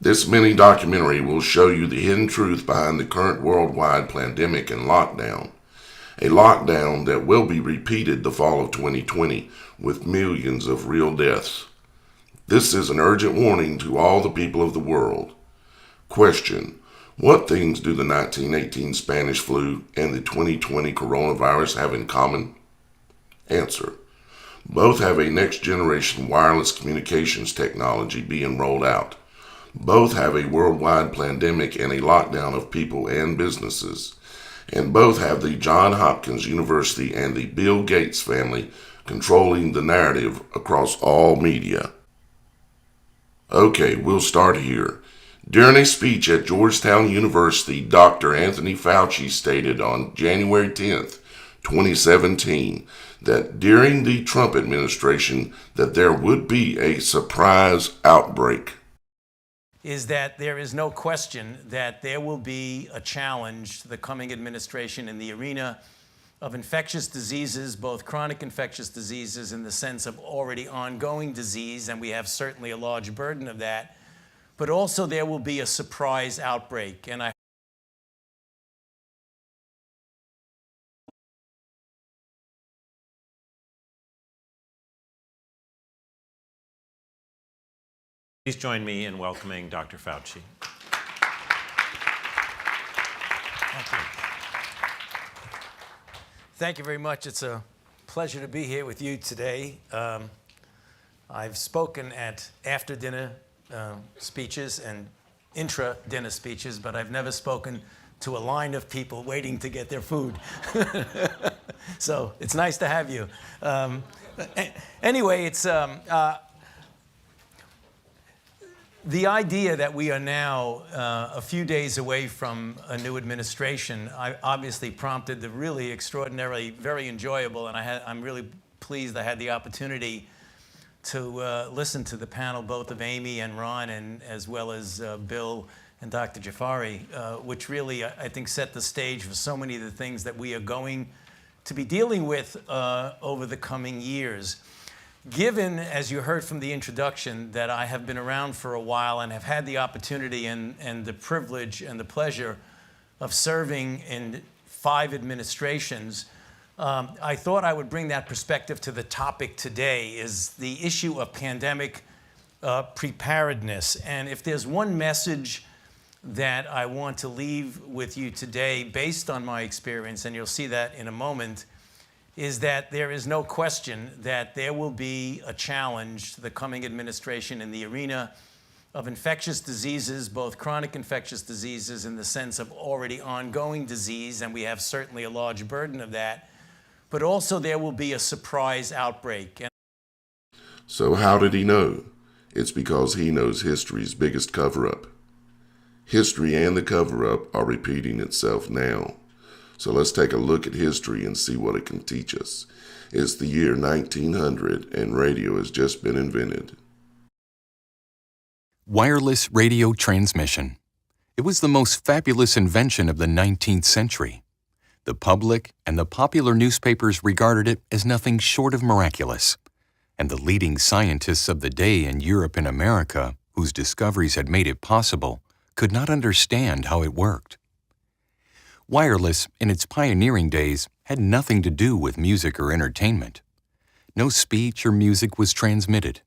This mini documentary will show you the hidden truth behind the current worldwide pandemic and lockdown. A lockdown that will be repeated the fall of 2020 with millions of real deaths. This is an urgent warning to all the people of the world. Question: what things do the 1918 Spanish flu and the 2020 coronavirus have in common? Answer: both have a next-generation wireless communications technology being rolled out. Both have a worldwide pandemic and a lockdown of people and businesses. And both have the Johns Hopkins University and the Bill Gates family controlling the narrative across all media. Okay, we'll start here. During a speech at Georgetown University, Dr. Anthony Fauci stated on January 10th, 2017, that during the Trump administration that there would be a surprise outbreak. Is that there is no question that there will be a challenge to the coming administration in the arena of infectious diseases, both chronic infectious diseases in the sense of already ongoing disease, and we have certainly a large burden of that, but also there will be a surprise outbreak. And Please join me in welcoming Dr. Fauci. Thank you. Thank you very much. It's a pleasure to be here with you today. I've spoken at after-dinner speeches and intra-dinner speeches, but I've never spoken to a line of people waiting to get their food. So it's nice to have you. Anyway, it's the idea that we are now a few days away from a new administration obviously prompted the really extraordinarily, very enjoyable, and I'm really pleased I had the opportunity to listen to the panel, both of Amy and Ron, and as well as Bill and Dr. Jafari, which really, I think, set the stage for so many of the things that we are going to be dealing with over the coming years. Given, as you heard from the introduction, that I have been around for a while and have had the opportunity and the privilege and the pleasure of serving in 5 administrations, I thought I would bring that perspective to the topic today, is the issue of pandemic preparedness. And if there's one message that I want to leave with you today, based on my experience, and you'll see that in a moment, is that there is no question that there will be a challenge to the coming administration in the arena of infectious diseases, both chronic infectious diseases in the sense of already ongoing disease, and we have certainly a large burden of that, but also there will be a surprise outbreak. So how did he know? It's because he knows history's biggest cover-up. History and the cover-up are repeating itself now. So let's take a look at history and see what it can teach us. It's the year 1900 and radio has just been invented. Wireless radio transmission. It was the most fabulous invention of the 19th century. The public and the popular newspapers regarded it as nothing short of miraculous. And the leading scientists of the day in Europe and America, whose discoveries had made it possible, could not understand how it worked. Wireless, in its pioneering days, had nothing to do with music or entertainment. No speech or music was transmitted.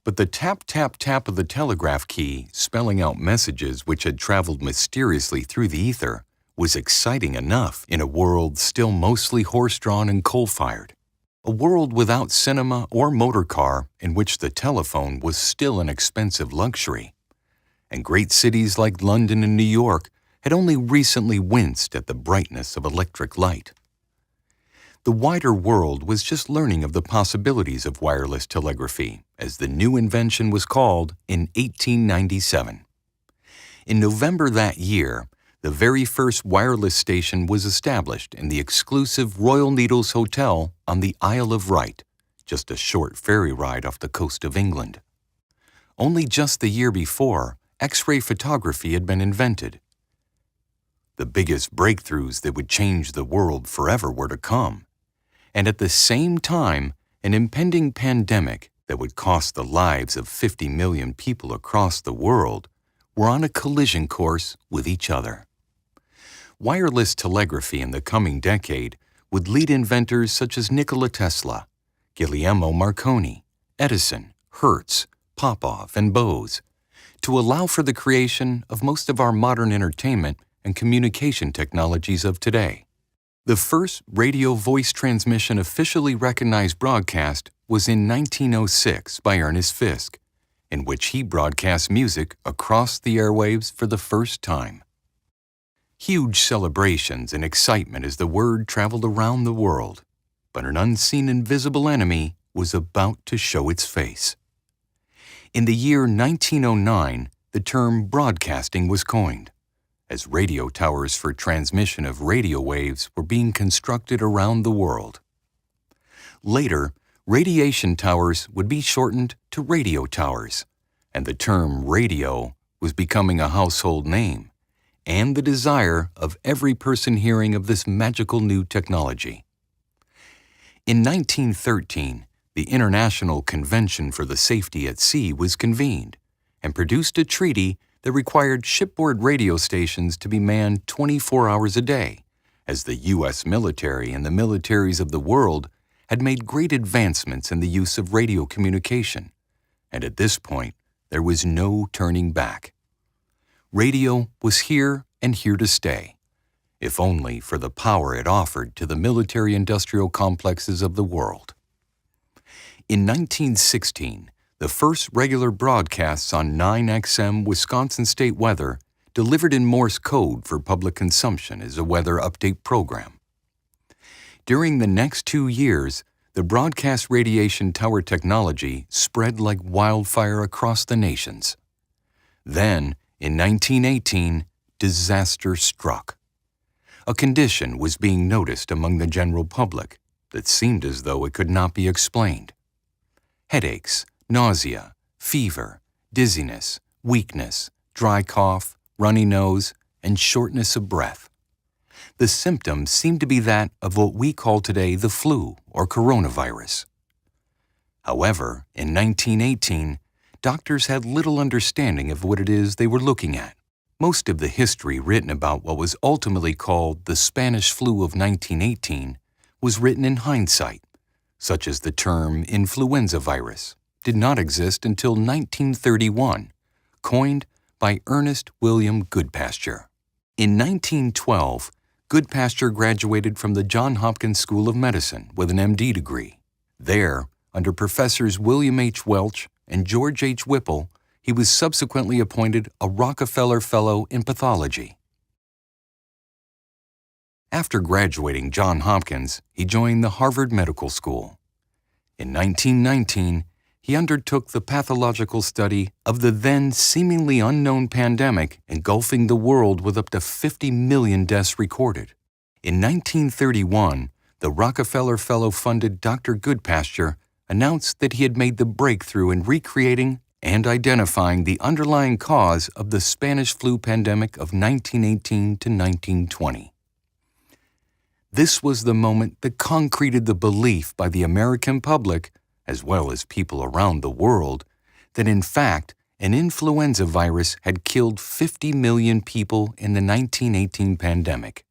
But the tap, tap, tap of the telegraph key, spelling out messages which had traveled mysteriously through the ether, was exciting enough in a world still mostly horse-drawn and coal-fired. A world without cinema or motor car, in which the telephone was still an expensive luxury. And great cities like London and New York had only recently winced at the brightness of electric light. The wider world was just learning of the possibilities of wireless telegraphy, as the new invention was called in 1897. In November that year, the very first wireless station was established in the exclusive Royal Needles Hotel on the Isle of Wight, just a short ferry ride off the coast of England. Only just the year before, X-ray photography had been invented. The biggest breakthroughs that would change the world forever were to come, and at the same time, an impending pandemic that would cost the lives of 50 million people across the world were on a collision course with each other. Wireless telegraphy in the coming decade would lead inventors such as Nikola Tesla, Guglielmo Marconi, Edison, Hertz, Popov, and Bose to allow for the creation of most of our modern entertainment and communication technologies of today. The first radio voice transmission officially recognized broadcast was in 1906 by Ernest Fisk, in which he broadcast music across the airwaves for the first time. Huge celebrations and excitement as the word traveled around the world, but an unseen invisible enemy was about to show its face. In the year 1909, the term broadcasting was coined, as radio towers for transmission of radio waves were being constructed around the world. Later, radiation towers would be shortened to radio towers, and the term radio was becoming a household name, and the desire of every person hearing of this magical new technology. In 1913, the International Convention for the Safety at Sea was convened and produced a treaty that required shipboard radio stations to be manned 24 hours a day, as the U.S. military and the militaries of the world had made great advancements in the use of radio communication, and at this point, there was no turning back. Radio was here and here to stay, if only for the power it offered to the military-industrial complexes of the world. In 1916, the first regular broadcasts on 9XM Wisconsin State Weather delivered in Morse code for public consumption as a weather update program. During the next 2 years, the broadcast radiation tower technology spread like wildfire across the nations. Then, in 1918, disaster struck. A condition was being noticed among the general public that seemed as though it could not be explained. Headaches, nausea, fever, dizziness, weakness, dry cough, runny nose, and shortness of breath. The symptoms seemed to be that of what we call today the flu or coronavirus. However, in 1918, doctors had little understanding of what it is they were looking at. Most of the history written about what was ultimately called the Spanish flu of 1918 was written in hindsight, such as the term influenza virus did not exist until 1931, coined by Ernest William Goodpasture. In 1912, Goodpasture graduated from the Johns Hopkins School of Medicine with an MD degree. There, under Professors William H. Welch and George H. Whipple, he was subsequently appointed a Rockefeller Fellow in Pathology. After graduating Johns Hopkins, he joined the Harvard Medical School. In 1919, he undertook the pathological study of the then seemingly unknown pandemic engulfing the world with up to 50 million deaths recorded. In 1931, the Rockefeller Fellow-funded Dr. Goodpasture announced that he had made the breakthrough in recreating and identifying the underlying cause of the Spanish flu pandemic of 1918 to 1920. This was the moment that concreted the belief by the American public, as well as people around the world, that in fact an influenza virus had killed 50 million people in the 1918 pandemic.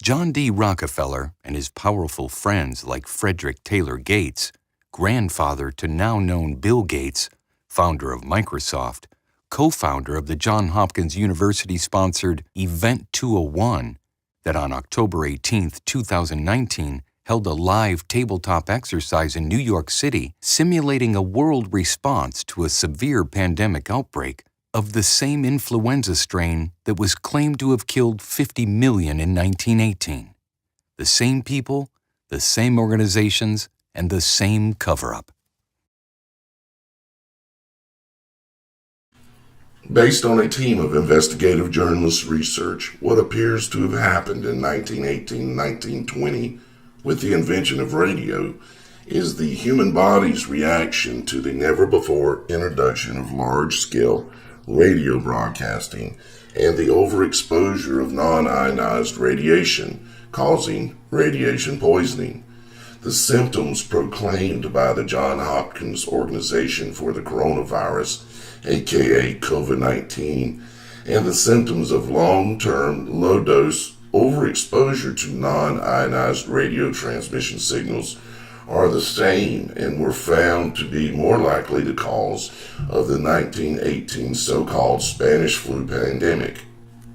John D. Rockefeller and his powerful friends like Frederick Taylor Gates, grandfather to now-known Bill Gates, founder of Microsoft, co-founder of the Johns Hopkins University-sponsored Event 201, that on October 18, 2019, held a live tabletop exercise in New York City simulating a world response to a severe pandemic outbreak of the same influenza strain that was claimed to have killed 50 million in 1918. The same people, the same organizations, and the same cover-up. Based on a team of investigative journalists' research, what appears to have happened in 1918-1920 with the invention of radio is the human body's reaction to the never-before introduction of large-scale radio broadcasting and the overexposure of non-ionized radiation, causing radiation poisoning. The symptoms proclaimed by the Johns Hopkins Organization for the Coronavirus aka COVID-19, and the symptoms of long-term, low-dose overexposure to non-ionized radio transmission signals are the same and were found to be more likely the cause of the 1918 so-called Spanish flu pandemic.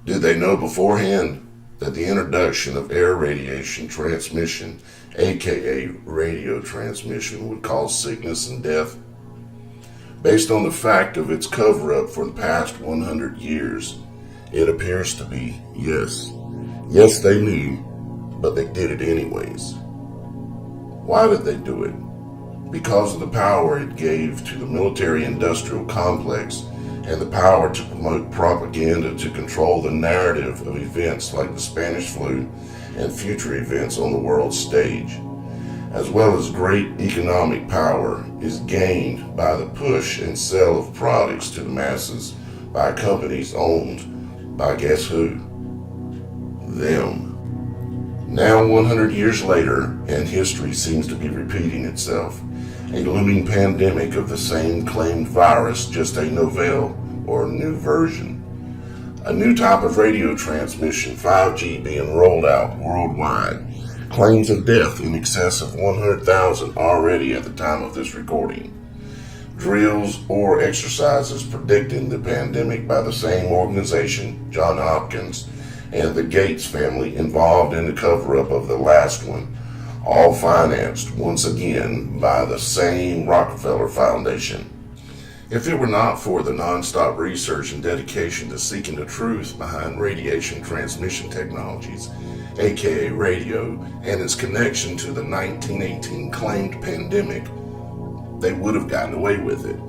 Did they know beforehand that the introduction of air radiation transmission, aka radio transmission, would cause sickness and death? Based on the fact of its cover-up for the past 100 years, it appears to be yes. Yes, they knew, but they did it anyways. Why did they do it? Because of the power it gave to the military-industrial complex and the power to promote propaganda to control the narrative of events like the Spanish flu and future events on the world stage, as well as great economic power is gained by the push and sale of products to the masses by companies owned by guess who? Them. Now 100 years later, and history seems to be repeating itself, a looming pandemic of the same claimed virus, just a novel or new version. A new type of radio transmission, 5G, being rolled out worldwide. Claims of death in excess of 100,000 already at the time of this recording. Drills or exercises predicting the pandemic by the same organization, Johns Hopkins, and the Gates family involved in the cover-up of the last one, all financed once again by the same Rockefeller Foundation. If it were not for the non-stop research and dedication to seeking the truth behind radiation transmission technologies, aka radio, and its connection to the 1918 claimed pandemic, they would have gotten away with it.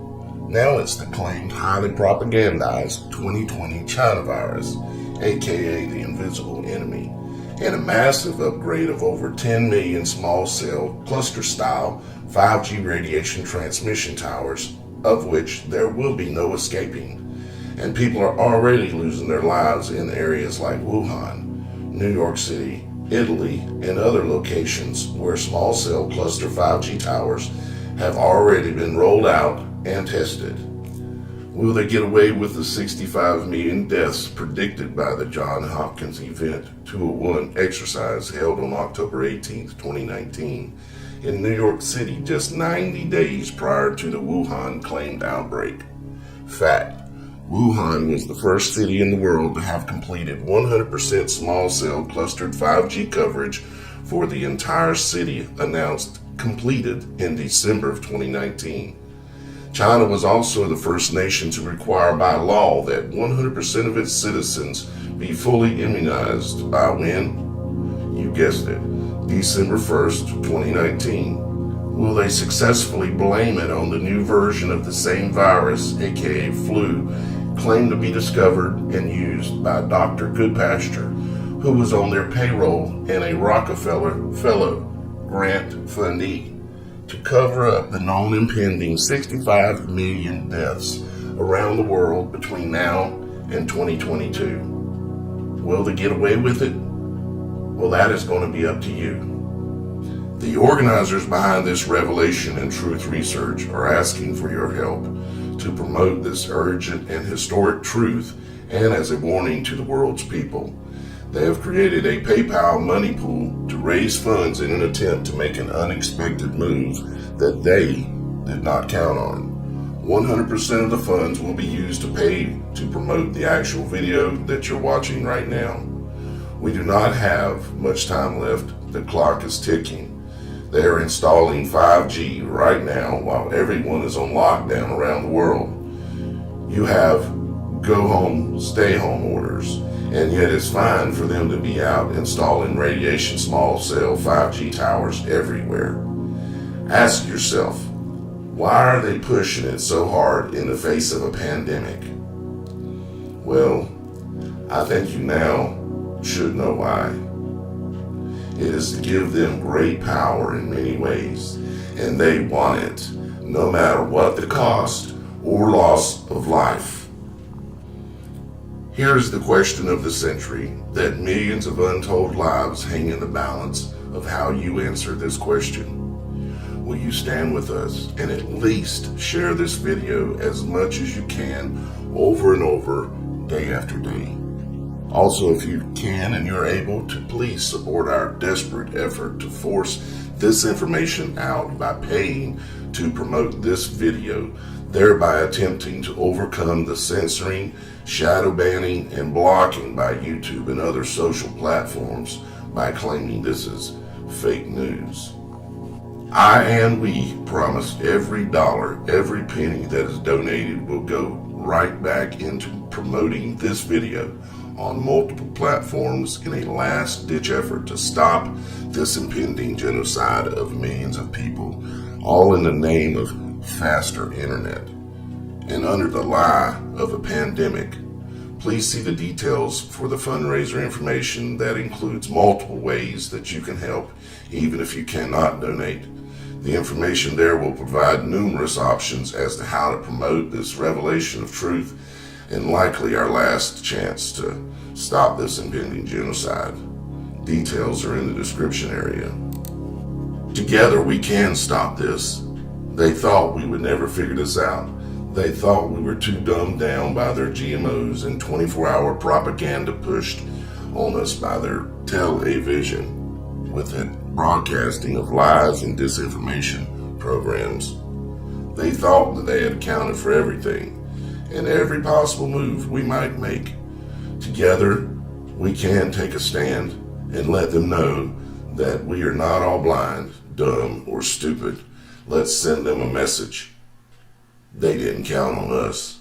Now it's the claimed highly propagandized 2020 China virus, aka the invisible enemy, and a massive upgrade of over 10 million small cell cluster style 5G radiation transmission towers, of which there will be no escaping. And people are already losing their lives in areas like Wuhan, New York City, Italy, and other locations where small cell cluster 5G towers have already been rolled out and tested. Will they get away with the 65 million deaths predicted by the Johns Hopkins Event 201 exercise held on October 18, 2019, in New York City, just 90 days prior to the Wuhan claimed outbreak? Fact: Wuhan was the first city in the world to have completed 100% small cell clustered 5G coverage for the entire city, announced completed in December of 2019. China was also the first nation to require by law that 100% of its citizens be fully immunized by when? You guessed it, December 1st, 2019. Will they successfully blame it on the new version of the same virus, aka flu, claimed to be discovered and used by Dr. Goodpasture, who was on their payroll and a Rockefeller Fellow grant fundee, to cover up the known impending 65 million deaths around the world between now and 2022. Will they get away with it? Well, that is going to be up to you. The organizers behind this revelation and truth research are asking for your help to promote this urgent and historic truth, and as a warning to the world's people. They have created a PayPal money pool to raise funds in an attempt to make an unexpected move that they did not count on. 100% of the funds will be used to pay to promote the actual video that you're watching right now. We do not have much time left. The clock is ticking. They are installing 5G right now while everyone is on lockdown around the world. You have go home, stay home orders, and yet it's fine for them to be out installing radiation small cell 5G towers everywhere. Ask yourself, why are they pushing it so hard in the face of a pandemic? Well, I think you now should know why. It is to give them great power in many ways, and they want it, no matter what the cost or loss of life. Here is the question of the century that millions of untold lives hang in the balance of how you answer this question. will you stand with us and at least share this video as much as you can over and over, day after day? Also, if you can and you're able to, please support our desperate effort to force this information out by paying to promote this video, thereby attempting to overcome the censoring, shadow banning, and blocking by YouTube and other social platforms by claiming this is fake news. I and we promise every dollar, every penny that is donated will go right back into promoting this video on multiple platforms in a last-ditch effort to stop this impending genocide of millions of people, all in the name of faster internet and under the lie of a pandemic. Please see the details for the fundraiser information that includes multiple ways that you can help, even if you cannot donate. The information there will provide numerous options as to how to promote this revelation of truth and likely our last chance to stop this impending genocide. Details are in the description area. Together we can stop this. They thought we would never figure this out. They thought we were too dumbed down by their GMOs and 24-hour propaganda pushed on us by their television with it broadcasting of lies and disinformation programs. They thought that they had accounted for everything and every possible move we might make. Together, we can take a stand and let them know that we are not all blind, dumb, or stupid. Let's send them a message. They didn't count on us.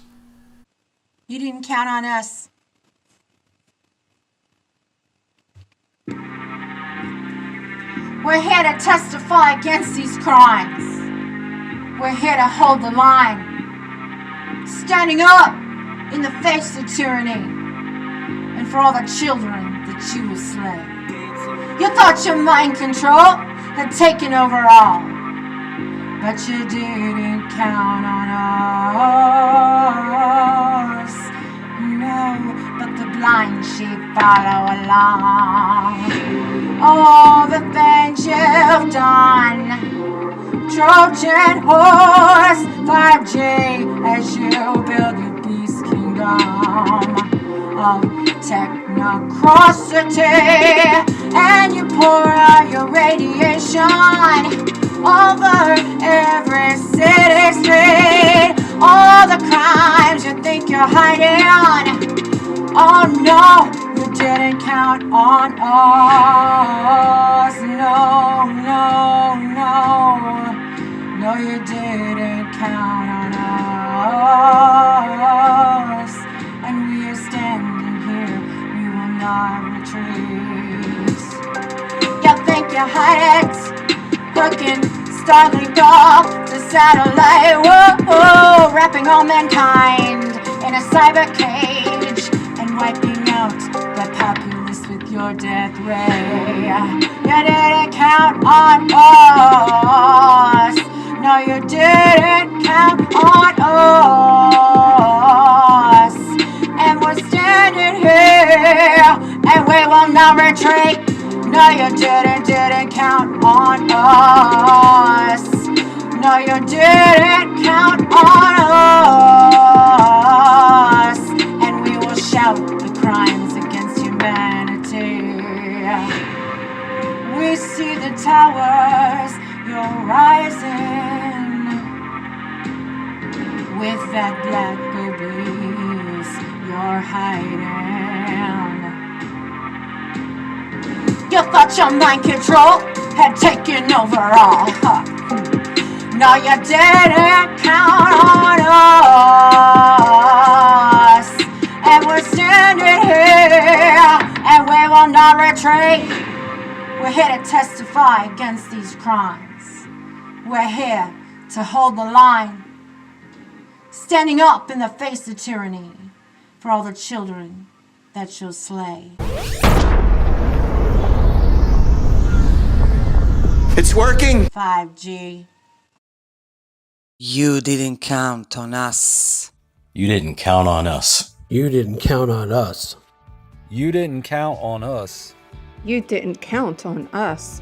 You didn't count on us. We're here to testify against these crimes. We're here to hold the line, standing up in the face of tyranny, and for all the children that you will slay. You thought your mind control had taken over all, but you didn't count on us. No, but the blind sheep follow along. All the things you've done, Trojan horse, 5G, as you build your beast kingdom of technocracy, and you pour out your radiation over every city street. All the crimes you think you're hiding, oh no, you didn't count on us. No, no, no, no, you didn't count on us. And we are standing here, we will not retreat. You think you hide it, hooking Starlink off to satellite, whoa, wrapping all mankind in a cyber cage and wiping out the populace with your death ray. You didn't count on us. No, you didn't count on us. And we're standing here and we will not retreat. No, you didn't count on us. No, you didn't count on us. And we will shout the crimes against humanity. We see the towers, you're rising with that black obese you're hiding. You thought your mind control had taken over all. No, you didn't count on us. And we're standing here and we will not retreat. We're here to testify against these crimes. We're here to hold the line, standing up in the face of tyranny for all the children that you'll slay. It's working! 5G. You didn't count on us. You didn't count on us. You didn't count on us. You didn't count on us. You didn't count on us.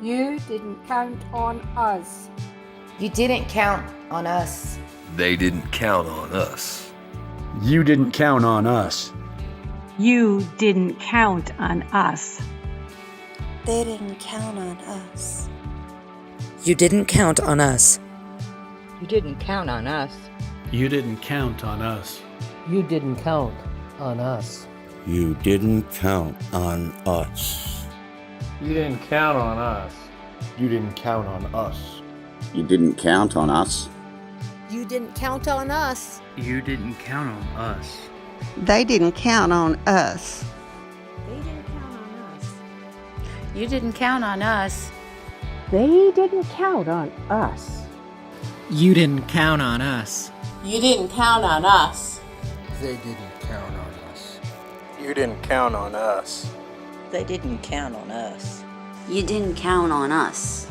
You didn't count on us. You didn't count on us. They didn't count on us. You didn't count on us. You didn't count on us. They didn't count on us. You didn't count on us. You didn't count on us. You didn't count on us. You didn't count on us. You didn't count on us. You didn't count on us. You didn't count on us. You didn't count on us. You didn't count on us. You didn't count on us. They didn't count on us. They didn't count on us. You didn't count on us. They didn't count on us. You didn't count on us. You didn't count on us. They didn't count on us. You didn't count on us. They didn't count on us. You didn't count on us.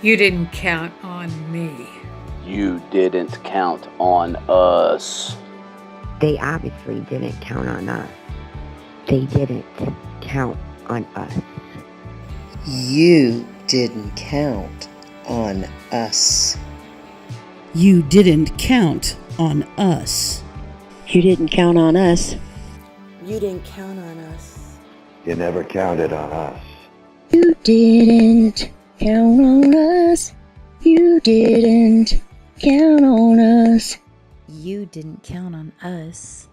You didn't count on me. You didn't count on us. They obviously didn't count on us. They didn't count on us. You didn't count on us. You didn't count on us. You didn't count on us. You didn't count on us. You never counted on us. You didn't count on us. You didn't count on us. You didn't count on us.